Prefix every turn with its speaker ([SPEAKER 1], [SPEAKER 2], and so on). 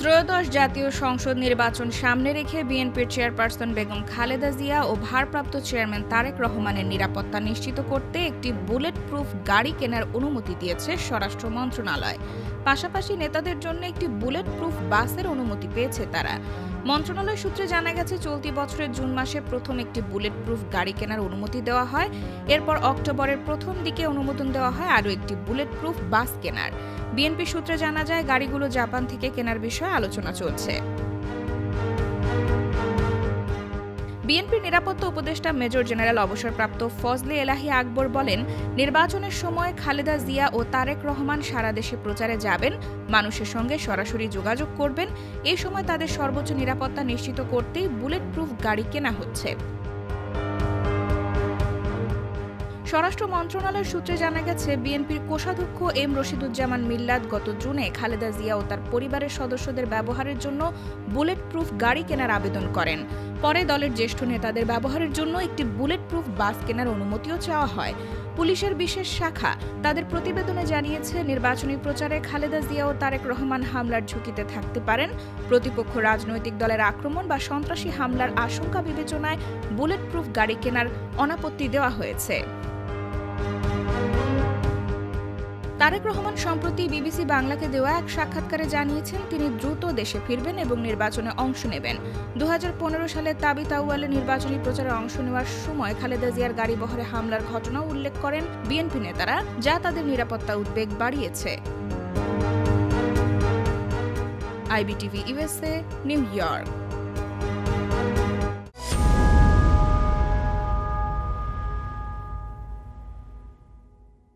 [SPEAKER 1] ত্রয়োদশ জাতীয় সংসদ নির্বাচন সামনে রেখে বিএনপির চেয়ারপারসন বেগম খালেদা জিয়া ও ভারপ্রাপ্ত চেয়ারম্যান তারেক রহমানের নিরাপত্তা নিশ্চিত করতে একটি বুলেট প্রুফ গাড়ি কেনার অনুমতি দিয়েছে স্বরাষ্ট্র মন্ত্রণালয়। পাশাপাশি নেতাদের জন্য একটি বুলেট প্রুফ বাসের অনুমতি পেয়েছে তারা। মন্ত্রণালয় সূত্রে জানা গেছে, চলতি বছরের জুন মাসে প্রথম একটি বুলেট প্রুফ গাড়ি কেনার অনুমতি দেওয়া হয়। এরপর অক্টোবরের প্রথম দিকে অনুমোদন দেওয়া হয় আরও একটি বুলেট প্রুফ বাস কেনার। বিএনপি সূত্রে জানা যায়, গাড়িগুলো জাপান থেকে কেনার বিষয়ে আলোচনা চলছে। বিএনপির নিরাপত্তা উপদেষ্টা মেজর জেনারেল অবসরপ্রাপ্ত ফজলে এলাহি আকবর বলেন, নির্বাচনের সময় খালেদা জিয়া ও তারেক রহমান সারা দেশে প্রচারে যাবেন, মানুষের সঙ্গে সরাসরি যোগাযোগ করবেন। এই সময় তাদের সর্বোচ্চ নিরাপত্তা নিশ্চিত করতেই বুলেট প্রুফ গাড়ি কেনা হচ্ছে। স্বরাষ্ট্র মন্ত্রণালয়ের সূত্রে জানা গেছে, বিএনপির কোষাধ্যক্ষ এম রশিদুজ্জামান মিল্লাত গত জুনে খালেদা জিয়া ও তার পরিবারের সদস্যদের ব্যবহারের জন্য বুলেট প্রুফ গাড়ি কেনার আবেদন করেন। পরে দলের জ্যেষ্ঠ নেতাদের ব্যবহারের জন্য একটি বুলেট প্রুফ বাস কেনার অনুমতিও চাওয়া হয়। পুলিশের বিশেষ শাখা তাদের প্রতিবেদনে জানিয়েছে, নির্বাচনী প্রচারে খালেদা জিয়া ও তারেক রহমান হামলার ঝুঁকিতে থাকতে পারেন। প্রতিপক্ষ রাজনৈতিক দলের আক্রমণ বা সন্ত্রাসী হামলার আশঙ্কা বিবেচনায় বুলেট প্রুফ গাড়ি কেনার অনাপত্তি দেওয়া হয়েছে। তারেক রহমান সম্প্রতি বিবিসি বাংলাকে দেওয়া এক সাক্ষাৎকারে জানিয়েছেন, তিনি দ্রুত দেশে ফিরবেন এবং নির্বাচনে অংশ নেবেন। 2015 সালে তাবিত আউয়ালে নির্বাচনী প্রচারে অংশ নেওয়ার সময় খালেদা জিয়ার গাড়িবহরে হামলার ঘটনাও উল্লেখ করেন বিএনপি নেতারা, যা তাদের নিরাপত্তা উদ্বেগ বাড়িয়েছে। IBTV USA, new York.